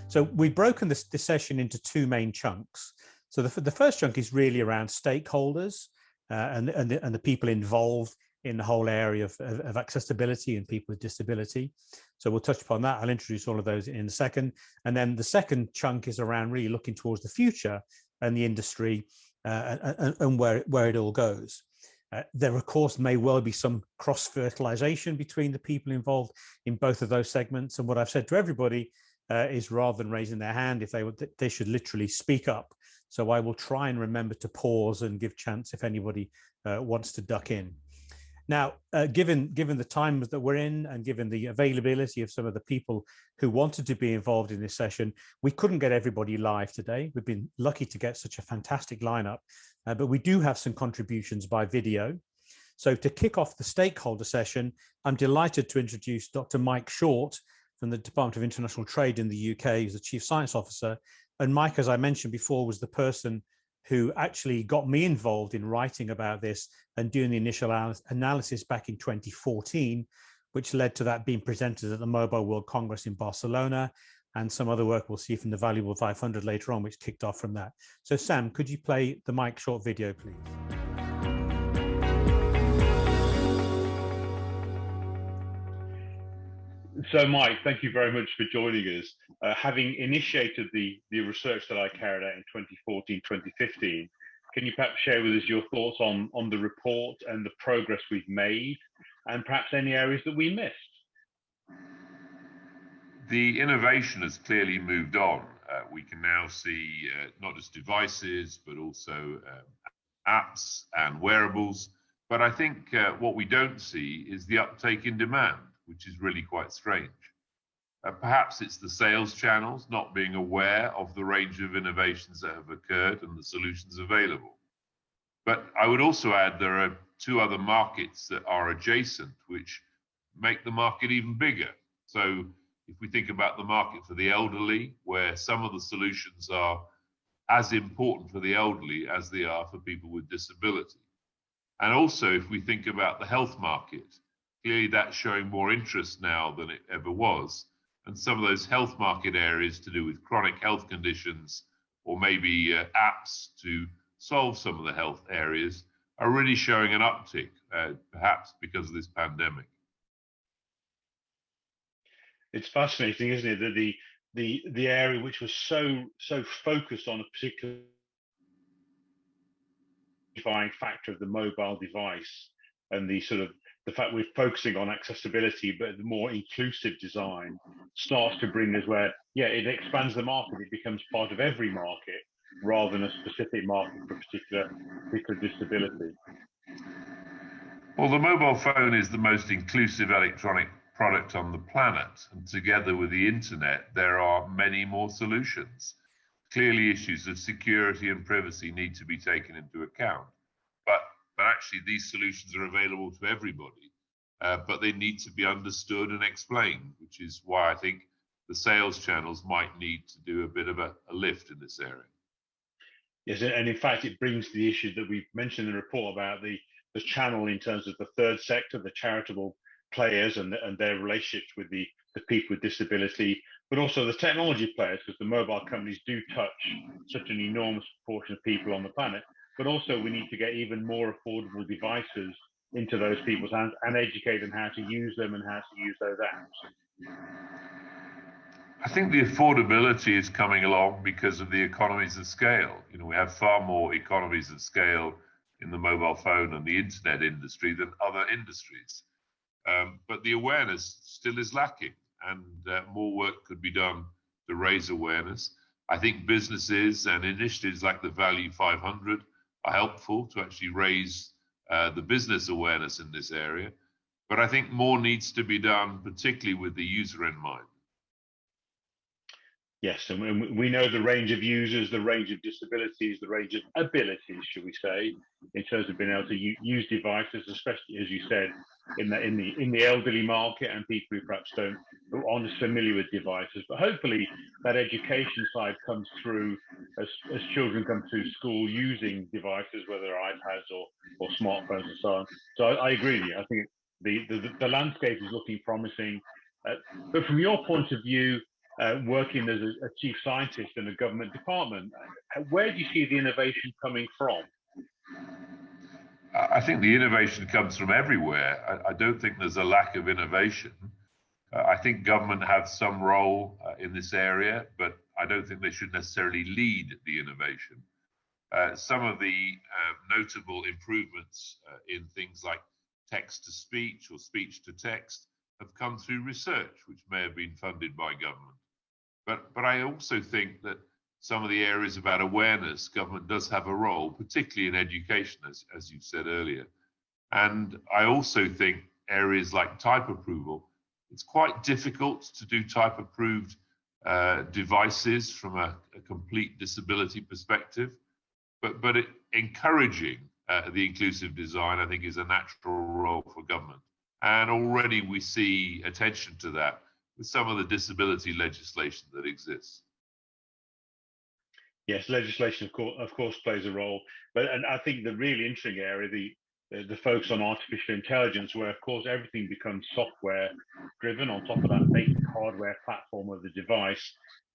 So we've broken this session into two main chunks. So the first chunk is really around stakeholders and the people involved in the whole area of accessibility and people with disability. So we'll touch upon that. I'll introduce all of those in a second. And then the second chunk is around really looking towards the future and the industry and where it all goes. There, of course, may well be some cross-fertilization between the people involved in both of those segments. And what I've said to everybody is rather than raising their hand, if they should literally speak up. So I will try and remember to pause and give chance if anybody wants to duck in. Now, given the times that we're in and given the availability of some of the people who wanted to be involved in this session, we couldn't get everybody live today. We've been lucky to get such a fantastic lineup, but we do have some contributions by video. So to kick off the stakeholder session, I'm delighted to introduce Dr. Mike Short from the Department of International Trade in the UK, who's the Chief Science Officer. And Mike, as I mentioned before, was the person who actually got me involved in writing about this and doing the initial analysis back in 2014, which led to that being presented at the Mobile World Congress in Barcelona, and some other work we'll see from the Valuable 500 later on, which kicked off from that. So Sam, could you play the Mike Short video, please? So Mike, thank you very much for joining us. Having initiated the research that I carried out in 2014, 2015, can you perhaps share with us your thoughts on the report and the progress we've made, and perhaps any areas that we missed? The innovation has clearly moved on. We can now see not just devices, but also apps and wearables. But I think what we don't see is the uptake in demand, which is really quite strange. Perhaps it's the sales channels not being aware of the range of innovations that have occurred and the solutions available. But I would also add there are two other markets that are adjacent, which make the market even bigger. So if we think about the market for the elderly, where some of the solutions are as important for the elderly as they are for people with disability. And also if we think about the health market, clearly that's showing more interest now than it ever was. And some of those health market areas to do with chronic health conditions, or maybe apps to solve some of the health areas, are really showing an uptick, perhaps because of this pandemic. It's fascinating, isn't it, that the area which was so focused on a particular defining factor of the mobile device and the fact we're focusing on accessibility, but the more inclusive design starts to bring us where, yeah, it expands the market. It becomes part of every market rather than a specific market for a particular disability. Well, the mobile phone is the most inclusive electronic product on the planet. And together with the internet, there are many more solutions. Clearly, issues of security and privacy need to be taken into account. But actually, these solutions are available to everybody, but they need to be understood and explained, which is why I think the sales channels might need to do a bit of a lift in this area. Yes, and in fact, it brings the issue that we've mentioned in the report about the channel in terms of the third sector, the charitable players and their relationships with the people with disability, but also the technology players, because the mobile companies do touch such an enormous proportion of people on the planet. But also we need to get even more affordable devices into those people's hands and educate them how to use them and how to use those apps. I think the affordability is coming along because of the economies of scale. You know, we have far more economies of scale in the mobile phone and the internet industry than other industries. But the awareness still is lacking, and more work could be done to raise awareness. I think businesses and initiatives like the Value 500 are helpful to actually raise the business awareness in this area. But I think more needs to be done, particularly with the user in mind. Yes, and we know the range of users, the range of disabilities, the range of abilities, should we say, in terms of being able to use devices, especially as you said, in the elderly market and people who perhaps aren't as familiar with devices. But hopefully that education side comes through as children come through school using devices, whether iPads or smartphones and so on. So I agree with you. I think the landscape is looking promising. But from your point of view, working as a chief scientist in a government department. Where do you see the innovation coming from? I think the innovation comes from everywhere. I don't think there's a lack of innovation. I think government has some role in this area, but I don't think they should necessarily lead the innovation. Some of the notable improvements in things like text to speech or speech to text have come through research, which may have been funded by government. But I also think that some of the areas about awareness, government does have a role, particularly in education, as you said earlier. And I also think areas like type approval, it's quite difficult to do type approved devices from a complete disability perspective. But encouraging the inclusive design, I think, is a natural role for government. And already we see attention to that with some of the disability legislation that exists. Yes, legislation of course plays a role, and I think the really interesting area, the focus on artificial intelligence, where of course everything becomes software driven on top of that basic hardware platform of the device,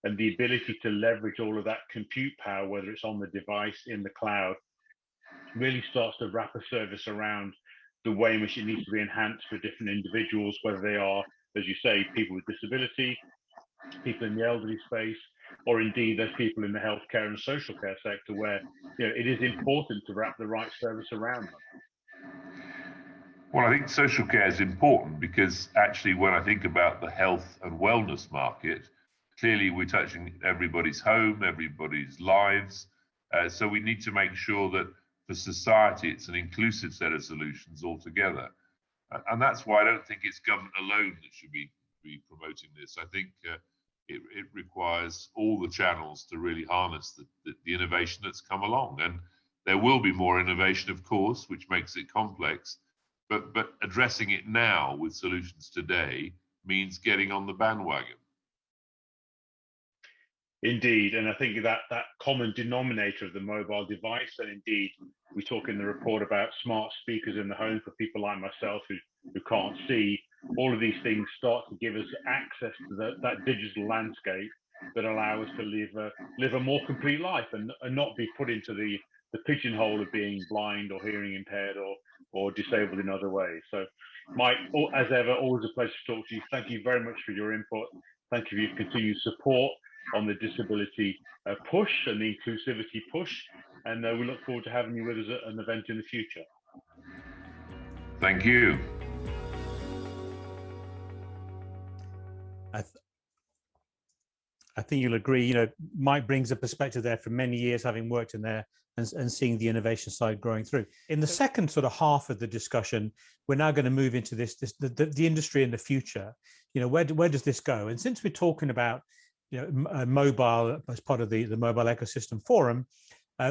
and the ability to leverage all of that compute power, whether it's on the device, in the cloud, really starts to wrap a service around the way in which it needs to be enhanced for different individuals, whether they are, as you say, people with disability, people in the elderly space, or indeed there's people in the healthcare and social care sector where it is important to wrap the right service around them. Well, I think social care is important because actually when I think about the health and wellness market, clearly we're touching everybody's home, everybody's lives. So we need to make sure that for society, it's an inclusive set of solutions altogether. And that's why I don't think it's government alone that should be promoting this. I think it requires all the channels to really harness the innovation that's come along. And there will be more innovation, of course, which makes it complex. But addressing it now with solutions today means getting on the bandwagon. Indeed, and I think that common denominator of the mobile device, and indeed we talk in the report about smart speakers in the home for people like myself who can't see, all of these things start to give us access to that digital landscape that allow us to live a more complete life and not be put into the pigeonhole of being blind or hearing impaired or disabled in other ways. So Mike, as ever, always a pleasure to talk to you. Thank you very much for your input. Thank you for your continued support on the disability push and the inclusivity push, and we look forward to having you with us at an event in the future. Thank you. I think you'll agree, Mike brings a perspective there from many years having worked in there and seeing the innovation side growing through. In the second sort of half of the discussion, we're now going to move into the industry in the future. Where does this go? And since we're talking about mobile as part of the mobile ecosystem forum,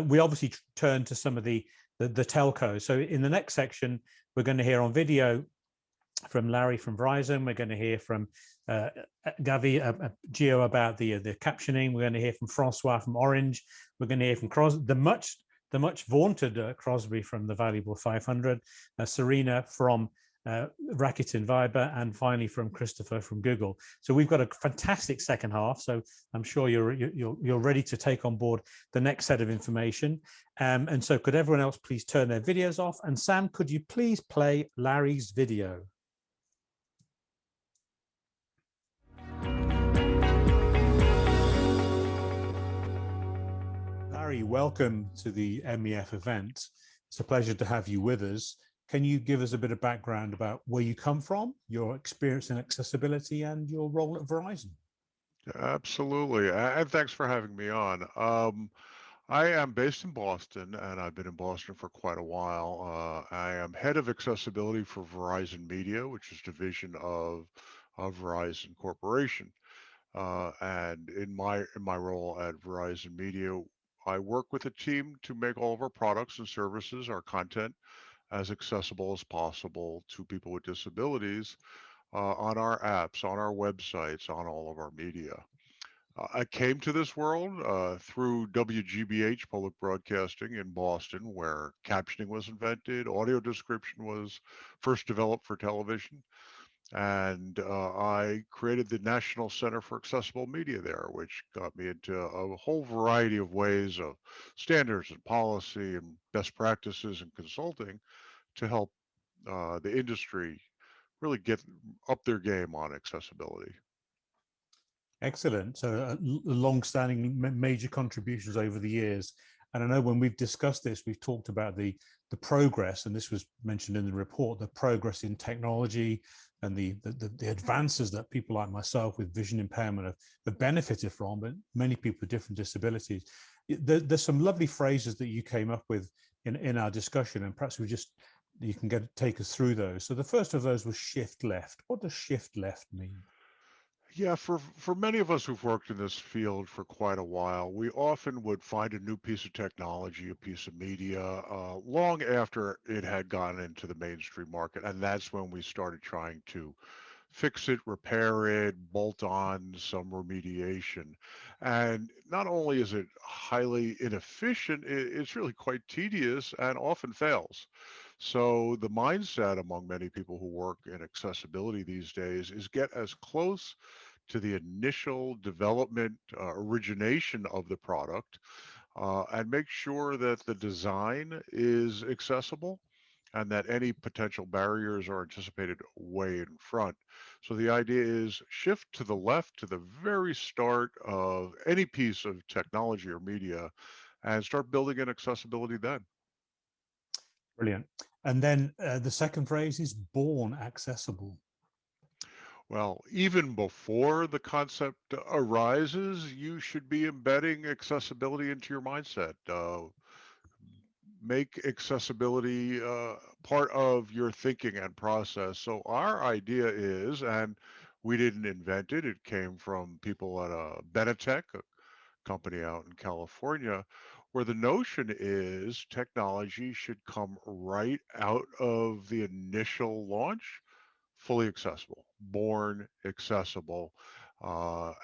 we obviously turn to some of the telcos. So in the next section, we're going to hear on video from Larry from Verizon. We're going to hear from Gio about the captioning. We're going to hear from Francois from Orange. We're going to hear from the much vaunted Crosby from the valuable 500, Sirena from Rakuten Viber, and finally from Christopher from Google. So we've got a fantastic second half. So I'm sure you're ready to take on board the next set of information. And so could everyone else please turn their videos off? And Sam, could you please play Larry's video? Larry, welcome to the MEF event. It's a pleasure to have you with us. Can you give us a bit of background about where you come from, your experience in accessibility, and your role at Verizon? Absolutely, and thanks for having me on. I am based in Boston, and I've been in Boston for quite a while. I am head of accessibility for Verizon Media, which is a division of Verizon Corporation. And in my role at Verizon Media, I work with a team to make all of our products and services, our content, as accessible as possible to people with disabilities on our apps, on our websites, on all of our media. I came to this world through WGBH Public Broadcasting in Boston, where captioning was invented, audio description was first developed for television. And I created the National Center for Accessible Media there, which got me into a whole variety of ways of standards and policy and best practices and consulting to help the industry really get up their game on accessibility. Excellent. So, long-standing major contributions over the years. And I know when we've discussed this, we've talked about the progress, and this was mentioned in the report, the progress in technology and the advances that people like myself with vision impairment have benefited from, but many people with different disabilities. There's some lovely phrases that you came up with in our discussion, and perhaps you can take us through those. So the first of those was shift left. What does shift left mean? Yeah, for many of us who've worked in this field for quite a while, we often would find a new piece of technology, a piece of media, long after it had gone into the mainstream market, and that's when we started trying to fix it, repair it, bolt on some remediation. And not only is it highly inefficient, it's really quite tedious and often fails. So the mindset among many people who work in accessibility these days is get as close to the initial development, origination of the product, and make sure that the design is accessible and that any potential barriers are anticipated way in front. So the idea is shift to the left to the very start of any piece of technology or media and start building in accessibility then. Brilliant. And then the second phrase is born accessible. Well, even before the concept arises, you should be embedding accessibility into your mindset. Make accessibility part of your thinking and process. So our idea is, and we didn't invent it, it came from people at Benetech, a company out in California, where the notion is technology should come right out of the initial launch fully accessible, born accessible.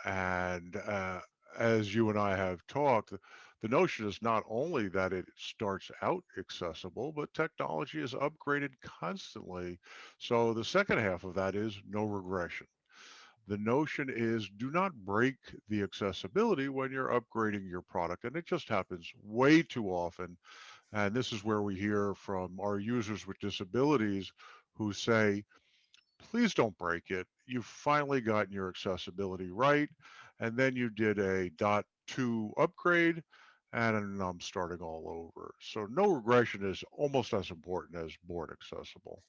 And as you and I have talked, the notion is not only that it starts out accessible, but technology is upgraded constantly. So the second half of that is no regression. The notion is do not break the accessibility when you're upgrading your product. And it just happens way too often. And this is where we hear from our users with disabilities who say, please don't break it. You've finally gotten your accessibility right. And then you did a .2 upgrade and I'm starting all over. So no regression is almost as important as born accessible.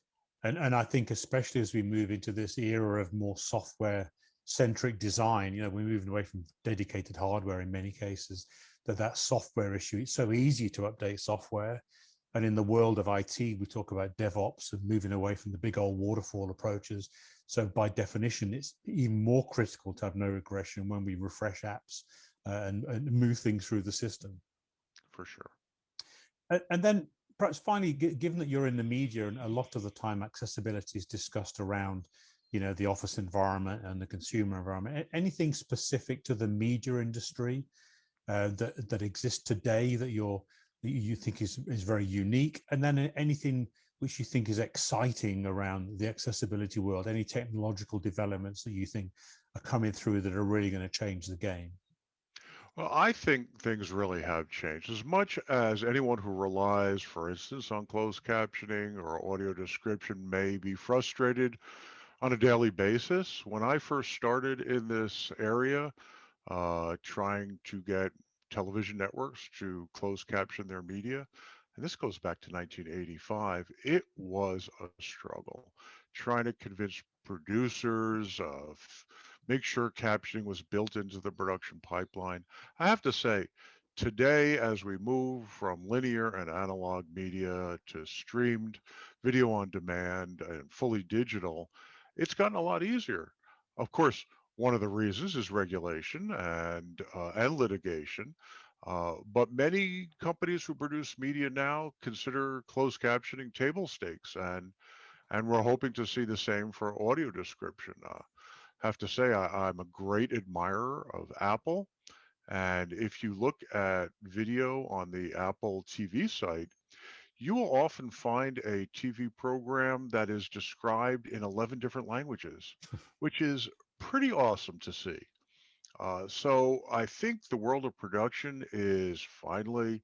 And I think especially as we move into this era of more software centric design, we're moving away from dedicated hardware in many cases, that software issue, it's so easy to update software. And in the world of IT, we talk about DevOps and moving away from the big old waterfall approaches. So by definition, it's even more critical to have no regression when we refresh apps and move things through the system. For sure. And then perhaps finally, given that you're in the media and a lot of the time accessibility is discussed around, the office environment and the consumer environment, anything specific to the media industry that exists today that you think is very unique, and then anything which you think is exciting around the accessibility world, any technological developments that you think are coming through that are really going to change the game? Well, I think things really have changed. As much as anyone who relies, for instance, on closed captioning or audio description may be frustrated on a daily basis, when I first started in this area, trying to get television networks to close caption their media, and this goes back to 1985, it was a struggle trying to convince producers of make sure captioning was built into the production pipeline. I have to say, today, as we move from linear and analog media to streamed video on demand and fully digital, it's gotten a lot easier. Of course, one of the reasons is regulation and litigation. But many companies who produce media now consider closed captioning table stakes, and we're hoping to see the same for audio description. Have to say, I'm a great admirer of Apple, and if you look at video on the Apple TV site, you will often find a TV program that is described in 11 different languages, which is pretty awesome to see. So I think the world of production is finally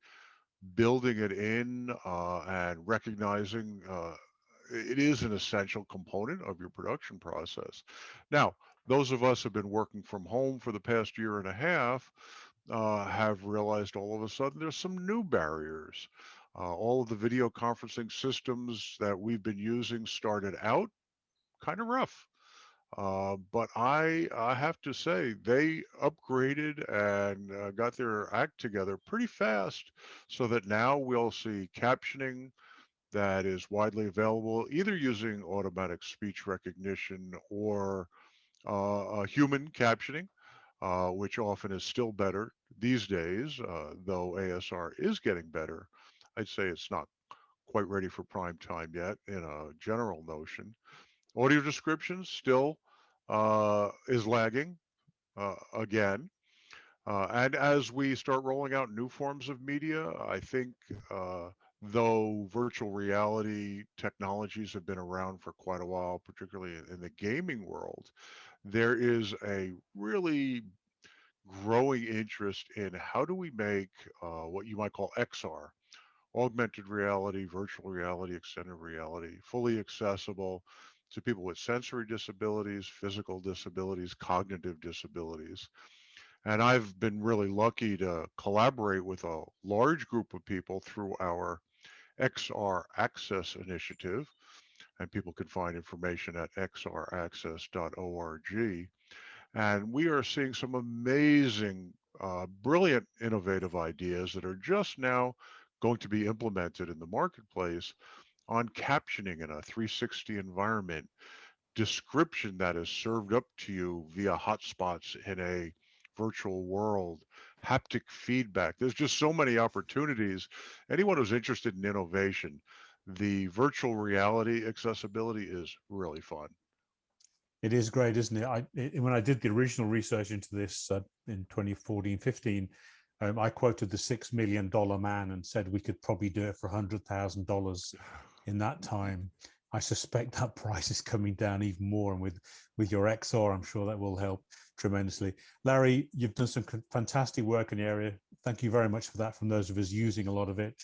building it in and recognizing it is an essential component of your production process. Now, those of us who have been working from home for the past year and a half have realized all of a sudden there's some new barriers. All of the video conferencing systems that we've been using started out kind of rough. But I have to say they upgraded and got their act together pretty fast so that now we'll see captioning that is widely available, either using automatic speech recognition or human captioning, which often is still better these days, though ASR is getting better. I'd say it's not quite ready for prime time yet in a general notion. Audio description still is lagging again. And as we start rolling out new forms of media, I think though virtual reality technologies have been around for quite a while, particularly in the gaming world, there is a really growing interest in how do we make what you might call XR, augmented reality, virtual reality, extended reality, fully accessible to people with sensory disabilities, physical disabilities, cognitive disabilities. And I've been really lucky to collaborate with a large group of people through our XR Access initiative. And people can find information at xraccess.org. And we are seeing some amazing, brilliant, innovative ideas that are just now going to be implemented in the marketplace on captioning in a 360 environment, description that is served up to you via hotspots in a virtual world, haptic feedback. There's just so many opportunities. Anyone who's interested in innovation, the virtual reality accessibility is really fun. It is great, isn't it? When I did the original research into this in 2014-15, I quoted the $6 million man and said we could probably do it for $100,000 in that time. I suspect that price is coming down even more, and with your XR, I'm sure that will help tremendously. Larry, you've done some fantastic work in the area. Thank you very much for that from those of us using a lot of it.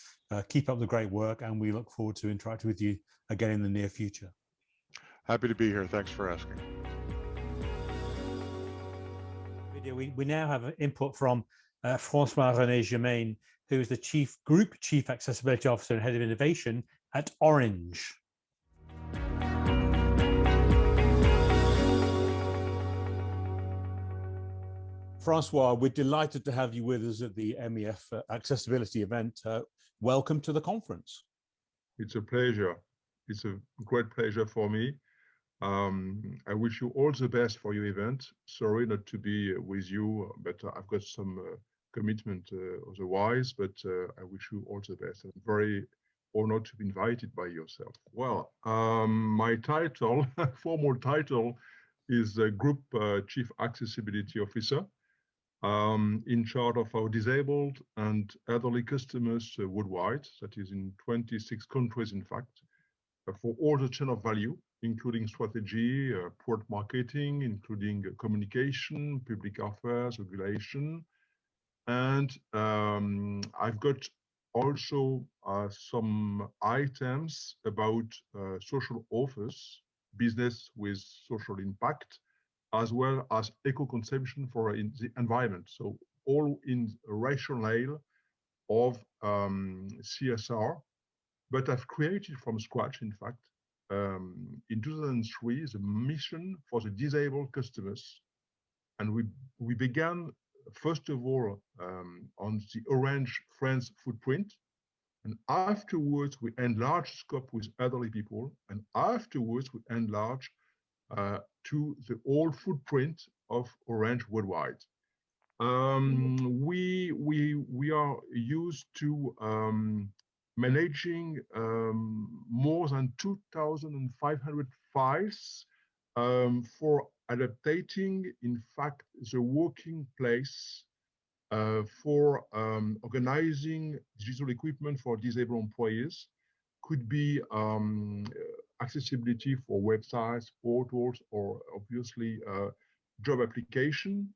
Keep up the great work, and we look forward to interacting with you again in the near future. Happy to be here. Thanks for asking. We now have input from François-René Germain, who is the Group Chief Accessibility Officer and Head of Innovation at Orange. Francois, we're delighted to have you with us at the MEF Accessibility event. Welcome to the conference. It's a pleasure. It's a great pleasure for me. I wish you all the best for your event. Sorry not to be with you, but I've got some commitment otherwise, but I wish you all the best. I'm very honored to be invited by yourself. Well, my title, formal title, is Group Chief Accessibility Officer, in charge of our disabled and elderly customers worldwide, that is in 26 countries, in fact, for all the chain of value, including strategy, product marketing, including communication, public affairs, regulation. And I've got also some items about social offers, business with social impact, as well as eco-consumption for the environment. So all in a rationale of CSR, but I've created from scratch, in fact, in 2003, the mission for the disabled customers. And we began, first of all, on the Orange France footprint. And afterwards, we enlarged scope with elderly people. And afterwards, we enlarged to the whole footprint of Orange worldwide. We are used to managing more than 2,500 files for adapting, in fact, the working place for organizing digital equipment for disabled employees. could be accessibility for websites, portals, or obviously job application.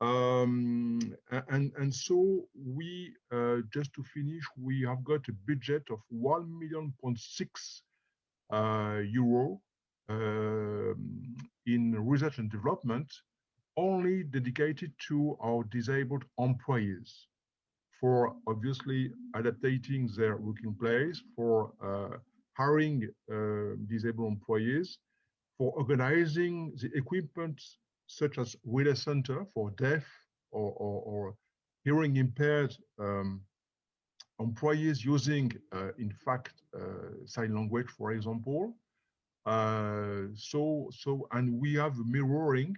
And so we, just to finish, we have got a budget of 1.6 million euro in research and development, only dedicated to our disabled employees, for obviously adapting their working place, for hiring disabled employees, for organizing the equipment such as relay center for deaf or hearing impaired employees using, in fact, sign language, for example. And we have mirroring,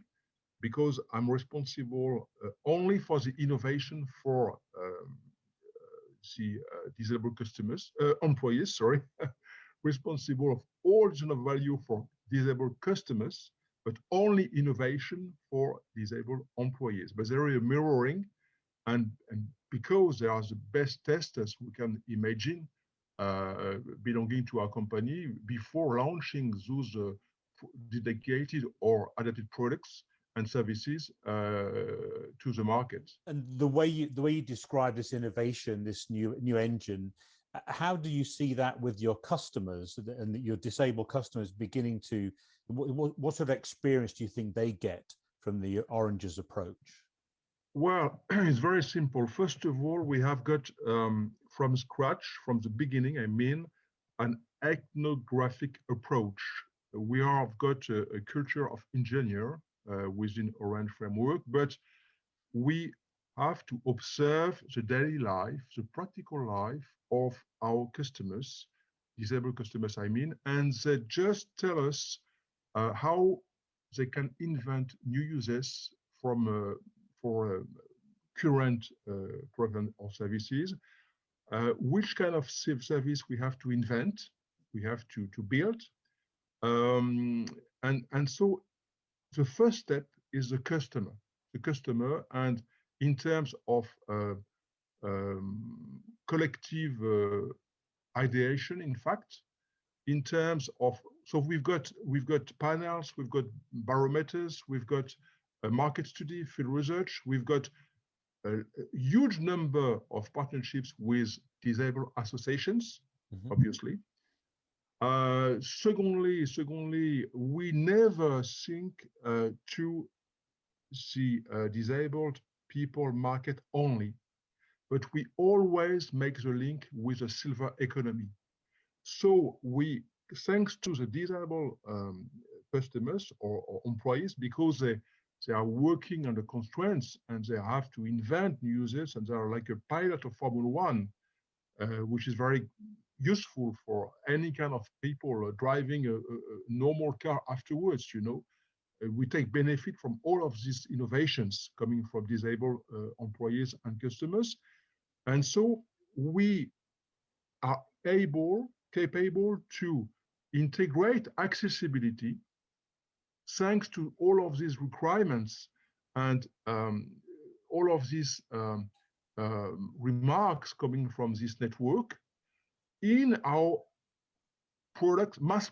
because I'm responsible only for the innovation for the disabled customers, employees, sorry, responsible of all general value for disabled customers, but only innovation for disabled employees. But there is a mirroring, and because they are the best testers we can imagine belonging to our company, before launching those dedicated or adapted products and services to the market. And the way you describe this innovation, this new engine, how do you see that with your customers and your disabled customers beginning to? What sort of experience do you think they get from the Orange's approach? Well, it's very simple. First of all, we have got from scratch, from the beginning, I mean, an ethnographic approach. We have got a culture of engineer within Orange framework, but we have to observe the daily life, the practical life of our customers, disabled customers, I mean, and they just tell us how they can invent new uses from for current products or services, which kind of service we have to invent, we have to build. And so the first step is the customer, and in terms of collective ideation, in fact, in terms of, so we've got panels, we've got barometers, we've got a market study, field research, we've got a huge number of partnerships with disabled associations, obviously. Secondly, we never think to the disabled people market only, but we always make the link with the silver economy. So we, thanks to the disabled customers or employees, because they are working under constraints and they have to invent new uses, and they are like a pilot of Formula One, which is very useful for any kind of people driving a normal car afterwards, you know. We take benefit from all of these innovations coming from disabled employees and customers. And so we are capable to integrate accessibility thanks to all of these requirements and all of these remarks coming from this network in our products, mass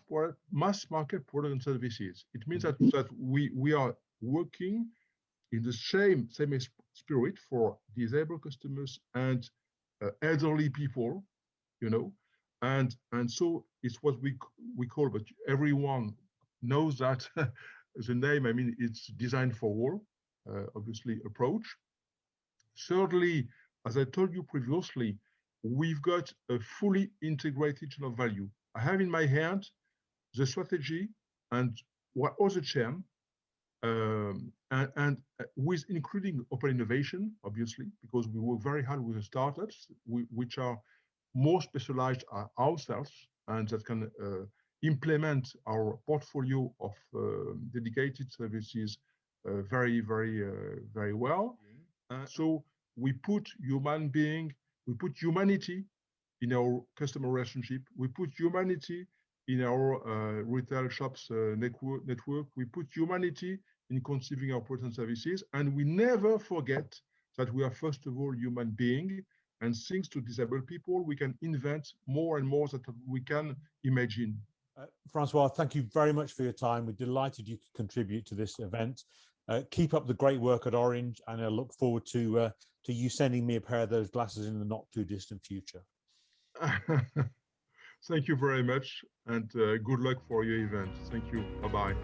market product and services. It means that we are working in the same spirit for disabled customers and elderly people, you know, and so it's what we call, but everyone knows that the name, I mean, it's designed for all, obviously, approach. Thirdly, as I told you previously, we've got a fully integrated channel value. I have in my hand the strategy and what other Chen, and with including open innovation, obviously, because we work very hard with the startups, which are more specialized ourselves and that can implement our portfolio of dedicated services very well. So we put humanity in our customer relationship. We put humanity in our retail shops network. We put humanity in conceiving our products and services, and we never forget that we are first of all human being, And thanks to disabled people, we can invent more and more that we can imagine. Francois, thank you very much for your time. We're delighted you could contribute to this event. Keep up the great work at Orange, and I look forward to you sending me a pair of those glasses in the not too distant future. Thank you very much, and good luck for your event. Thank you. Bye-bye.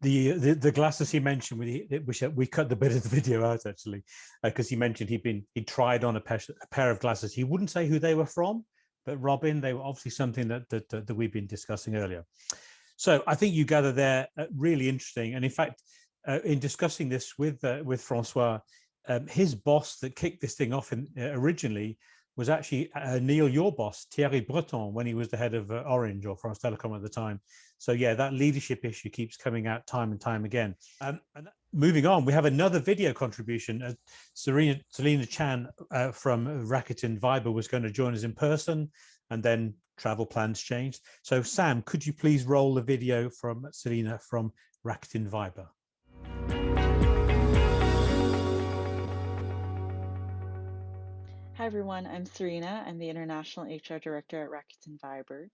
The glasses he mentioned, which we cut the bit of the video out actually, because he mentioned he'd tried on a pair of glasses. He wouldn't say who they were from, but Robin, they were obviously something that we've been discussing earlier. So I think you gather there really interesting. And in fact, in discussing this with Francois, his boss that kicked this thing off originally was actually Neil, your boss, Thierry Breton, when he was the head of Orange or France Telecom at the time. So yeah, that leadership issue keeps coming out time and time again. And moving on, we have another video contribution. Selena Chen from Rakuten Viber was going to join us in person, and then travel plans changed. So Sam, could you please roll the video from Selena from Rakuten Viber? Hi everyone, I'm Sirena. I'm the International HR Director at Rakuten Viber.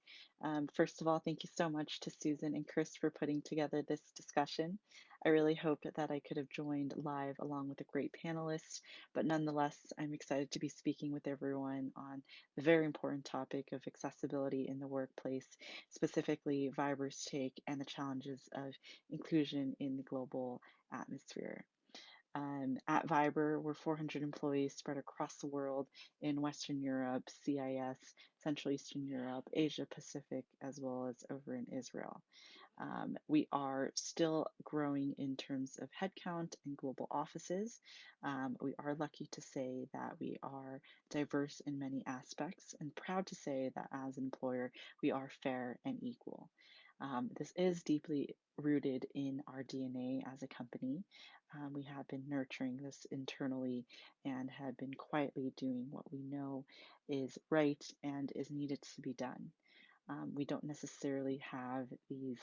First of all, thank you so much to Susan and Chris for putting together this discussion. I really hoped that I could have joined live along with a great panelist, but nonetheless, I'm excited to be speaking with everyone on the very important topic of accessibility in the workplace, specifically Viber's take and the challenges of inclusion in the global atmosphere. At Viber, we're 400 employees spread across the world in Western Europe, CIS, Central Eastern Europe, Asia Pacific, as well as over in Israel. We are still growing in terms of headcount and global offices. We are lucky to say that we are diverse in many aspects and proud to say that as an employer, we are fair and equal. This is deeply rooted in our DNA as a company. We have been nurturing this internally and have been quietly doing what we know is right and is needed to be done. We don't necessarily have these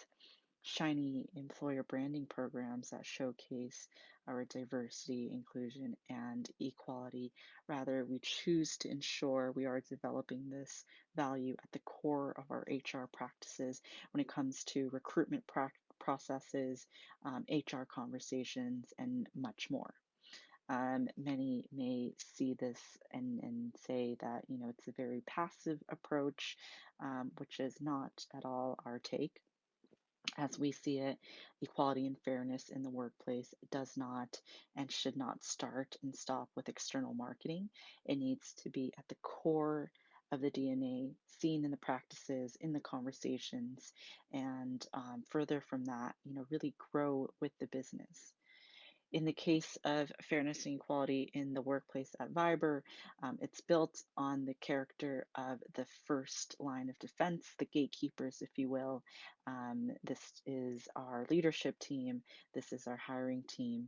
shiny employer branding programs that showcase our diversity, inclusion, and equality. Rather, we choose to ensure we are developing this value at the core of our HR practices when it comes to recruitment processes, HR conversations, and much more. Many may see this and say that it's a very passive approach, which is not at all our take. As we see it, equality and fairness in the workplace does not and should not start and stop with external marketing. It needs to be at the core of the DNA, seen in the practices, in the conversations, and further from that, really grow with the business. In the case of fairness and equality in the workplace at Viber, it's built on the character of the first line of defense, the gatekeepers, if you will. This is our leadership team. This is our hiring team.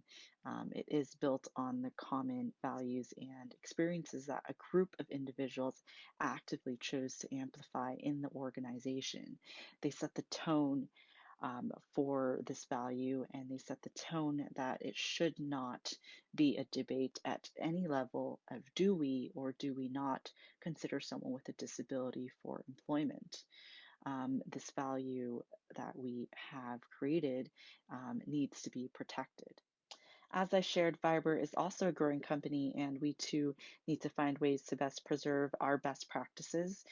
It is built on the common values and experiences that a group of individuals actively chose to amplify in the organization. They set the tone for this value, and they set the tone that it should not be a debate at any level of do we or do we not consider someone with a disability for employment. This value that we have created needs to be protected. As I shared, Viber is also a growing company, and we too need to find ways to best preserve our best practices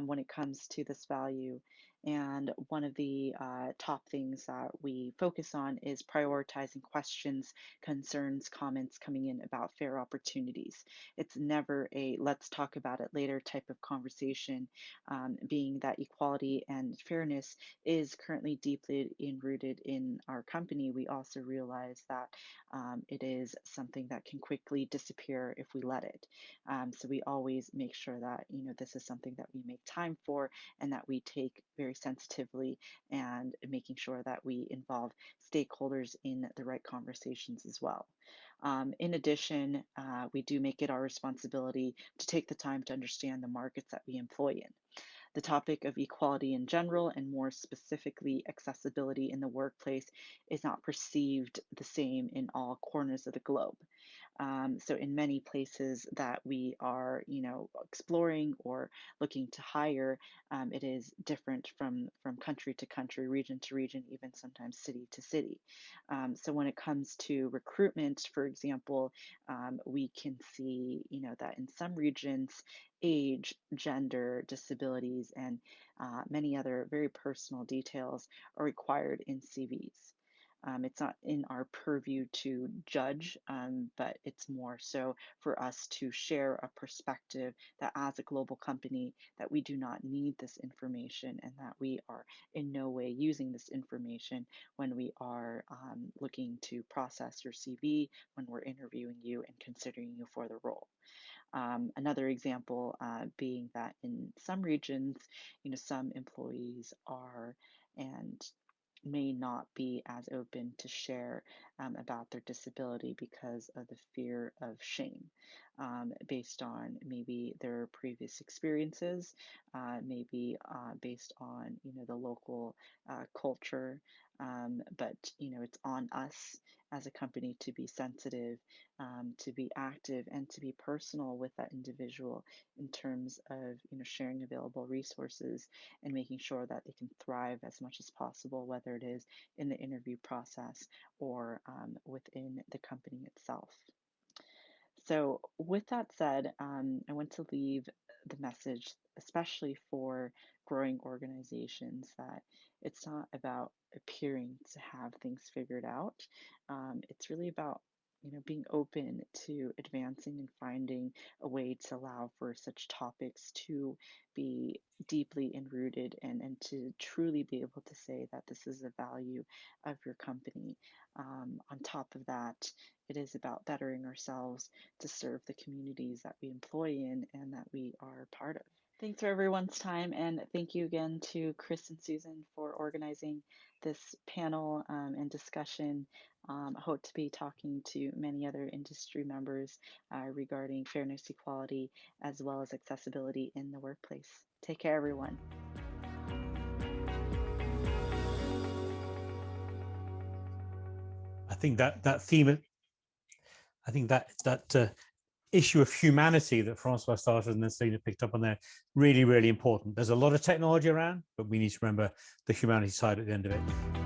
when it comes to this value. And one of the top things that we focus on is prioritizing questions, concerns, comments coming in about fair opportunities. It's never a let's talk about it later type of conversation, being that equality and fairness is currently deeply rooted in our company. We also realize that it is something that can quickly disappear if we let it. So we always make sure that this is something that we make time for and that we take very sensitively, and making sure that we involve stakeholders in the right conversations as well. In addition, we do make it our responsibility to take the time to understand the markets that we employ in. The topic of equality in general, and more specifically accessibility in the workplace, is not perceived the same in all corners of the globe. So in many places that we are, exploring or looking to hire, it is different from country to country, region to region, even sometimes city to city. So when it comes to recruitment, for example, we can see, that in some regions, age, gender, disabilities, and many other very personal details are required in CVs. It's not in our purview to judge, but it's more so for us to share a perspective that as a global company, that we do not need this information and that we are in no way using this information when we are looking to process your CV, when we're interviewing you and considering you for the role. Another example being that in some regions, some employees are and may not be as open to share about their disability because of the fear of shame, based on maybe their previous experiences, maybe based on the local culture. But it's on us as a company to be sensitive, to be active, and to be personal with that individual in terms of sharing available resources and making sure that they can thrive as much as possible, whether it is in the interview process or within the company itself. So with that said, I want to leave the message, especially for growing organizations, that it's not about appearing to have things figured out. It's really about being open to advancing and finding a way to allow for such topics to be deeply enrooted and to truly be able to say that this is the value of your company. On top of that, it is about bettering ourselves to serve the communities that we employ in and that we are part of. Thanks for everyone's time, and thank you again to Chris and Susan for organizing this panel and discussion. I hope to be talking to many other industry members regarding fairness, equality, as well as accessibility in the workplace. Take care, everyone. I think that theme, I think that issue of humanity that Francois started and then Sirena picked up on there, really, really important. There's a lot of technology around, but we need to remember the humanity side at the end of it.